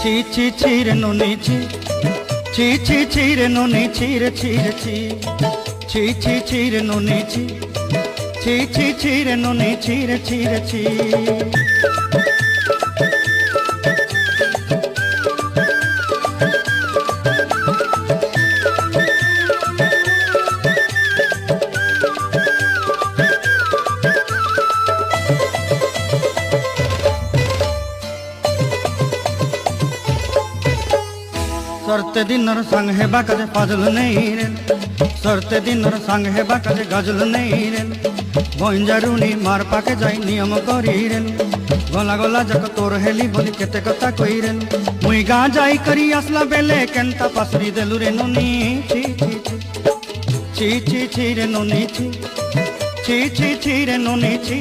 ছি ছি ছি রে নুনি ছি ছি ছি ছি রে নুনি ছি রে ছি রে ছি ছি ছি ছি রে নুনি ছি ছি ছি ছি রে নুনি ছি রে ছি রে ছি। सरते दिनर संग हेबा काजे पाजल नहीं रे सरते दिनर संग हेबा काजे गजल नहीं रे बंजारुनी मार पाके जाई नियम करी रे गला गला जक तोर हेली बोली केते कथा कई रे मुई गा जाई करी असला बेले केनता पासरी देलु रे नुनी छी छी छी छी छी छी रे नुनी छी छी छी छी रे नुनी छी।